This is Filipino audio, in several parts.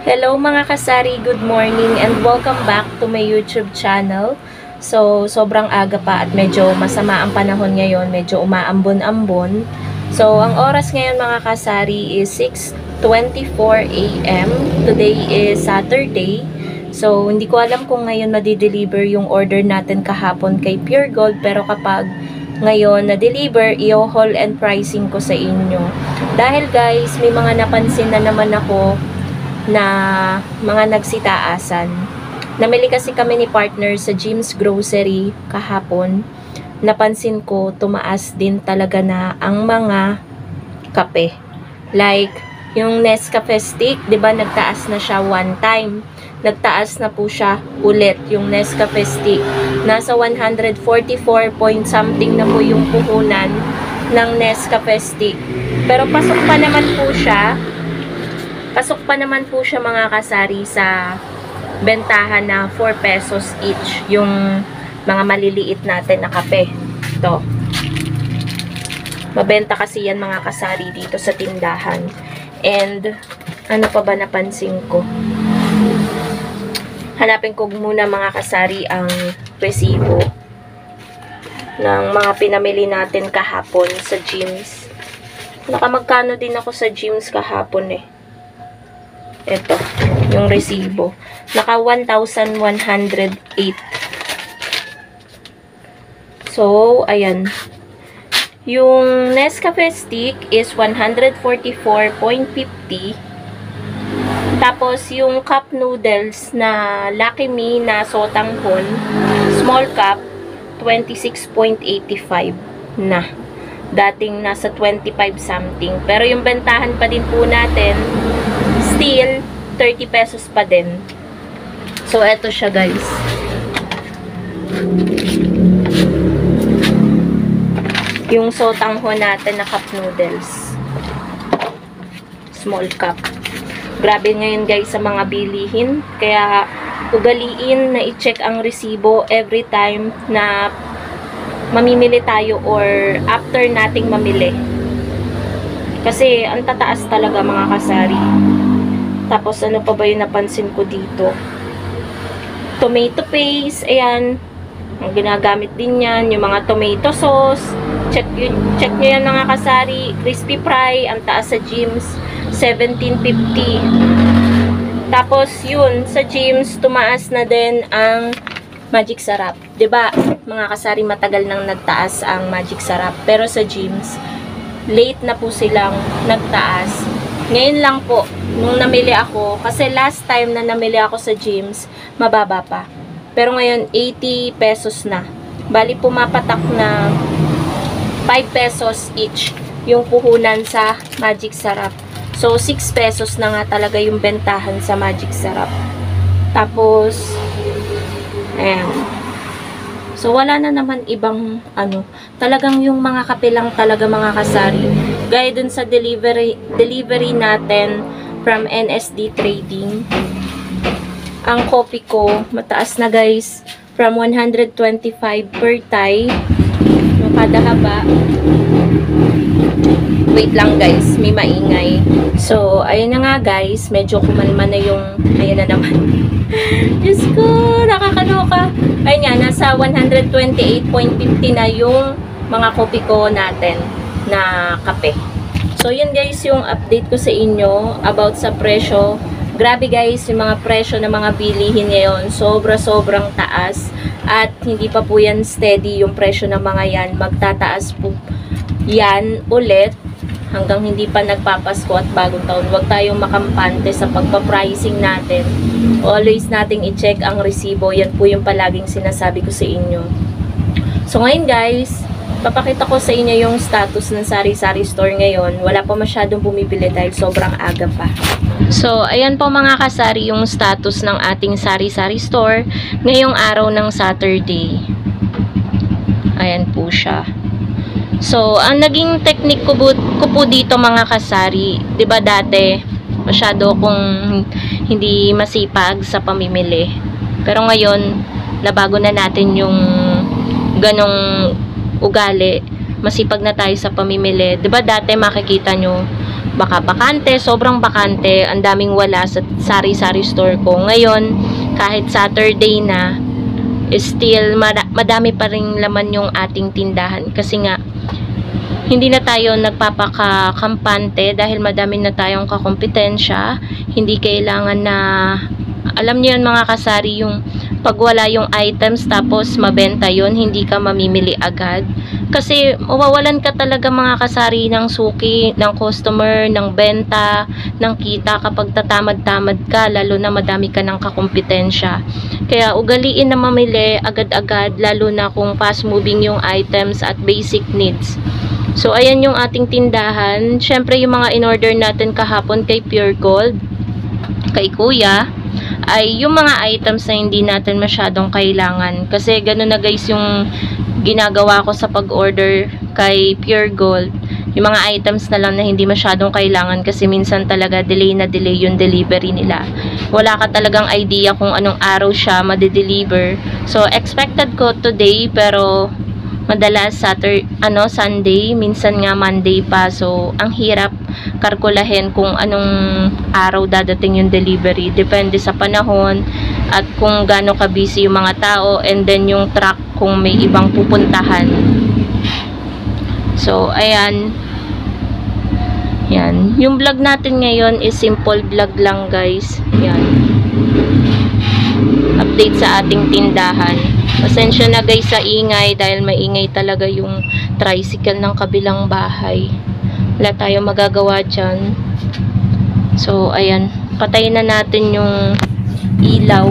Hello mga kasari, good morning and welcome back to my YouTube channel. So, sobrang aga pa at medyo masama ang panahon ngayon, medyo umaambon-ambon. So, ang oras ngayon mga kasari is 6:24 AM. Today is Saturday. So, hindi ko alam kung ngayon na-deliver yung order natin kahapon kay Pure Gold, pero kapag ngayon na-deliver, i-haul and pricing ko sa inyo. Dahil guys, may mga napansin na naman ako na mga nagsitaasan. Namili kasi kami ni partner sa Jim's Grocery kahapon. Napansin ko, tumaas din talaga na ang mga kape. Like, yung Nescafe stick, 'di ba nagtaas na siya one time. Nagtaas na po siya ulit yung Nescafe stick. Nasa 144 point something na po yung puhunan ng Nescafe stick. Pero pasok pa naman po siya. Pasok pa naman po siya mga kasari sa bentahan na 4 pesos each yung mga maliliit natin na kape. Ito. Mabenta kasi yan mga kasari dito sa tindahan. And ano pa ba napansin ko? Hanapin ko muna mga kasari ang resibo ng mga pinamili natin kahapon sa Jim's. Nakamagkano din ako sa Jim's kahapon eh. Ito, yung resibo. Naka 1,108. So, ayan. Yung Nescafe stick is 144.50. Tapos, yung cup noodles na Lucky Me na sotanghon, small cup, 26.85 na. Dating nasa 25 something. Pero yung bentahan pa din po natin, still, 30 pesos pa din. So, eto siya guys. Yung sotanghon natin na cup noodles. Small cup. Grabe ngayon guys sa mga bilihin. Kaya, ugaliin na i-check ang resibo every time na mamimili tayo or after nating mamili. Kasi, ang tataas talaga mga kasari. Tapos, ano pa ba yung napansin ko dito? Tomato paste, ayan. Ang ginagamit din yan. Yung mga tomato sauce. Check nyo yan mga kasari. Crispy fry, ang taas sa Jim's, 17.50. Tapos, yun, sa Jim's, tumaas na din ang Magic Sarap. 'Di ba mga kasari, matagal nang nagtaas ang Magic Sarap. Pero sa Jim's, late na po silang nagtaas. Ngayon lang po, nung namili ako, kasi last time na namili ako sa Jim's, mababa pa. Pero ngayon, 80 pesos na. Bali, pumapatak na 5 pesos each yung puhunan sa Magic Sarap. So, 6 pesos na nga talaga yung bentahan sa Magic Sarap. Tapos, ayan. So, wala na naman ibang, talagang yung mga kape lang talaga mga kasari. Gaya dun sa delivery natin from NSD Trading. Ang coffee ko, mataas na guys, from 125 per Thai. Kada haba. Wait lang guys, may maingay. So, ayun na nga guys, medyo kumalma na yung, ayan na naman. Diyos ko, nakakaloka. Ayun nga, nasa 128.50 na yung mga kopi ko natin na kape. So, yun guys, yung update ko sa inyo about sa presyo. Grabe guys, yung mga presyo ng mga bilihin ngayon, sobrang taas. At hindi pa po yan steady yung presyo ng mga yan. Magtataas po yan ulit hanggang hindi pa nagpapasko at bagong taon. Huwag tayong makampante sa pagpa-pricing natin. Always nating i-check ang resibo. Yan po yung palaging sinasabi ko sa inyo. So ngayon guys, papakita ko sa inyo yung status ng sari-sari store ngayon. Wala pa masyadong bumibili dahil sobrang aga pa. So, ayan po mga kasari yung status ng ating sari-sari store ngayong araw ng Saturday. Ayan po siya. So, ang naging technique ko po dito mga kasari, 'di ba dati masyado akong hindi masipag sa pamimili. Pero ngayon, nabago na natin yung ganong ugali. Masipag na tayo sa pamimili. 'Di ba dati makikita nyo baka bakante, sobrang bakante, ang daming wala sa sari-sari store ko. Ngayon, kahit Saturday na, still madami pa rin laman yung ating tindahan kasi nga hindi na tayo nagpapakakampante dahil madami na tayong kakompetensya. Hindi kailangan na, alam niyo yan mga kasari, yung pag wala yung items tapos mabenta yon, hindi ka mamimili agad. Kasi mawawalan ka talaga mga kasari ng suki, ng customer, ng benta, ng kita kapag tatamad-tamad ka, lalo na madami ka ng kakompetensya. Kaya ugaliin na mamili agad-agad, lalo na kung fast moving yung items at basic needs. So, ayan yung ating tindahan. Syempre, yung mga in-order natin kahapon kay Pure Gold, kay Kuya, ay yung mga items na hindi natin masyadong kailangan. Kasi gano'n na guys yung ginagawa ko sa pag-order kay Pure Gold. Yung mga items na lang na hindi masyadong kailangan kasi minsan talaga delay na delay yung delivery nila. Wala ka talagang idea kung anong araw siya made-deliver. So, expected ko today pero madalas Sunday, minsan nga Monday pa. So, ang hirap kalkulahin kung anong araw dadating yung delivery. Depende sa panahon at kung gaano ka-busy yung mga tao and then yung truck kung may ibang pupuntahan. So, ayan. Yan. Yung vlog natin ngayon is simple vlog lang guys. Yan. Update sa ating tindahan. Pasensya na guys sa ingay dahil maingay talaga yung tricycle ng kabilang bahay. Wala tayong magagawa dyan. So, ayan. Patayin na natin yung ilaw.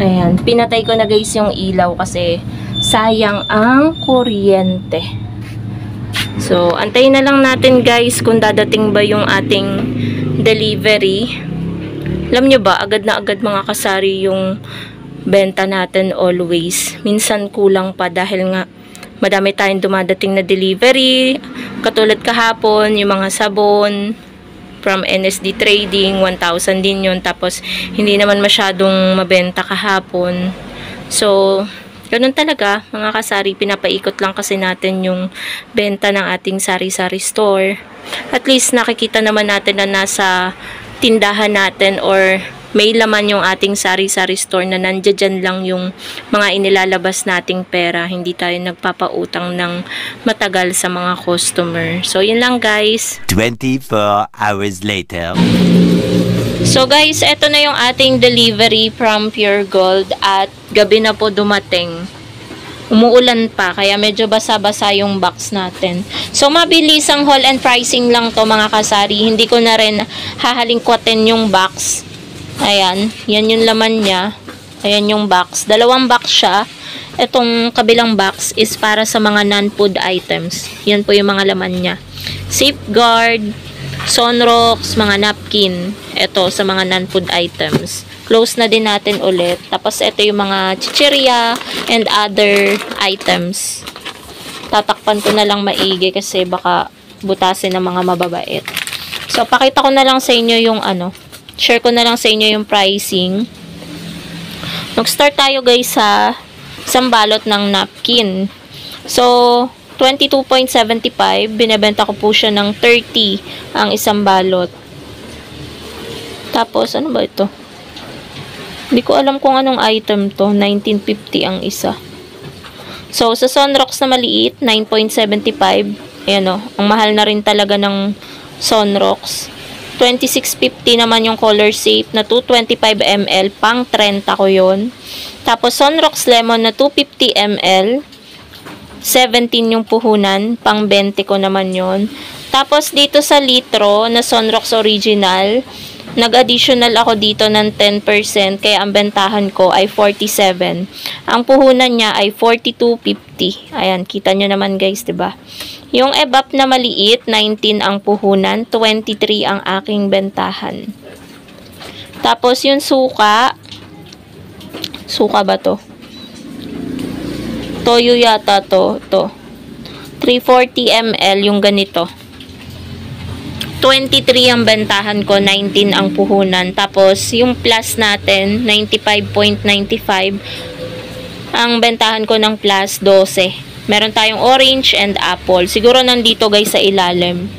Ayan. Pinatay ko na guys yung ilaw kasi sayang ang kuryente. So, antayin na lang natin guys kung dadating ba yung ating delivery. Alam nyo ba, agad na agad mga kasari yung benta natin always. Minsan kulang pa dahil nga madami tayong dumadating na delivery. Katulad kahapon, yung mga sabon from NSD Trading, 1,000 din yun. Tapos, hindi naman masyadong mabenta kahapon. So, ganun talaga mga kasari, pinapaikot lang kasi natin yung benta ng ating sari-sari store. At least nakikita naman natin na nasa tindahan natin or may laman yung ating sari-sari store na nandiyan lang yung mga inilalabas nating pera. Hindi tayo nagpapautang ng matagal sa mga customer. So, yun lang guys. 24 hours later. So guys, eto na yung ating delivery from Pure Gold at gabi na po dumating. Umuulan pa, kaya medyo basa-basa yung box natin. So, mabilis ang haul and pricing lang to mga kasari. Hindi ko na rin hahalingkwatin yung box. Ayan, yan yung laman niya. Ayan yung box. Dalawang box siya. Itong kabilang box is para sa mga non-food items. Yan po yung mga laman niya. Safeguard, Sunrocks, mga napkin. Ito sa mga non-food items. Close na din natin ulit. Tapos, ito yung mga chichirya and other items. Tatakpan ko na lang maigi kasi baka butasin ng mga mababait. So, pakita ko na lang sa inyo yung share ko na lang sa inyo yung pricing. Mag-start tayo guys sa isang balot ng napkin. So, 22.75. Binebenta ko po siya ng 30 ang isang balot. Tapos, ano ba ito? Hindi ko alam kung anong item to. 19.50 ang isa. So, sa Sunrocks na maliit, 9.75. Ayan o. Ang mahal na rin talaga ng Sunrocks. 26.50 naman yung color safe na 225 ml. Pang 30 ko yun. Tapos, Sunrocks Lemon na 250 ml. 17 yung puhunan. Pang 20 ko naman yun. Tapos, dito sa litro na Sunrocks Original, nag-additional ako dito ng 10%, kaya ang bentahan ko ay 47. Ang puhunan niya ay 42.50. Ayan, kita nyo naman guys, 'di ba? Yung evap na maliit, 19 ang puhunan, 23 ang aking bentahan. Tapos yung suka ba to? Toyo yata to. 340 ml yung ganito. 23 ang bentahan ko, 19 ang puhunan. Tapos, yung plus natin, 95.95. Ang bentahan ko ng plus, 12. Meron tayong orange and apple. Siguro nandito guys sa ilalim.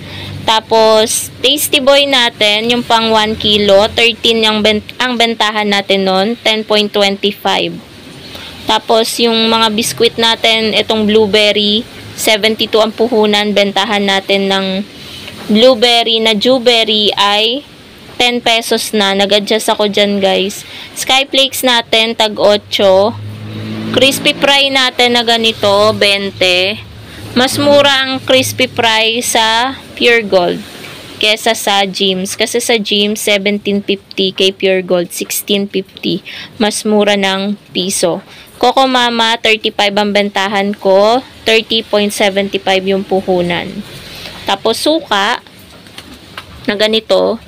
Tapos, Tasty Boy natin, yung pang 1 kilo, 13 ang bentahan natin nun, 10.25. Tapos, yung mga biskwit natin, itong blueberry, 72 ang puhunan, bentahan natin ng blueberry na dewberry ay 10 pesos na. Nag-adjust ako dyan guys. Skyflakes natin, tag 8. Crispy fry natin na ganito, 20. Mas mura ang crispy fry sa Pure Gold kesa sa Jim's. Kasi sa Jim's, 17.50, kay Pure Gold, 16.50. Mas mura ng piso. Coco Mama, 35 ang bentahan ko, 30.75 yung puhunan. Tapos suka, na ganito,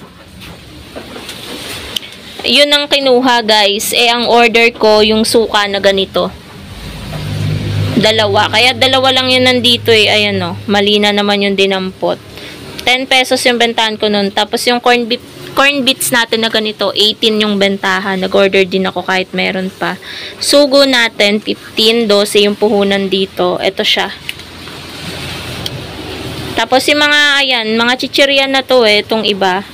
yun ang kinuha guys. Ang order ko, yung suka na ganito. Dalawa. Kaya dalawa lang yun nandito Ayan mali na naman yung dinampot. 10 pesos yung bentahan ko nun. Tapos yung corn beets natin na ganito, 18 yung bentahan. Nag-order din ako kahit meron pa. Sugo natin, 15, 12 yung puhunan dito. Ito siya. Tapos yung mga chichirya na to itong iba.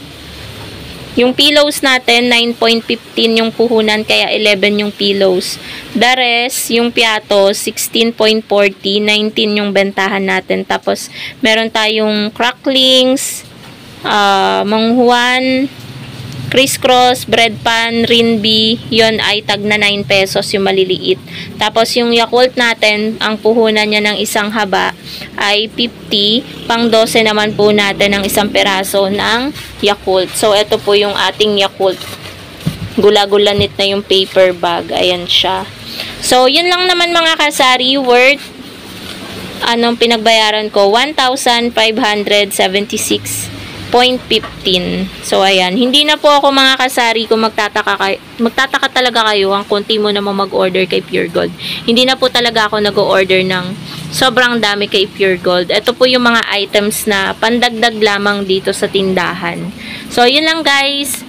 Yung pillows natin, 9.15 yung puhunan, kaya 11 yung pillows. The rest, yung piato, 16.40, 19 yung bentahan natin. Tapos, meron tayong cracklings, manghuan, crisscross, bread pan, rinbi, yon ay tag na 9 pesos yung maliliit. Tapos, yung Yakult natin, ang puhunan niya ng isang haba ay 50, pang 12 naman po natin ang isang peraso ng Yakult. So, ito po yung ating Yakult. Gula-gulanit na yung paper bag. Ayan siya. So, yun lang naman mga kasari, worth pinagbayaran ko, 1,576.15. So, ayan. Hindi na po ako mga kasari kung magtataka talaga kayo ang konti mo naman mag-order kay Pure Gold. Hindi na po talaga ako nag-order ng sobrang dami kay Pure Gold. Ito po yung mga items na pandagdag lamang dito sa tindahan. So, yun lang guys.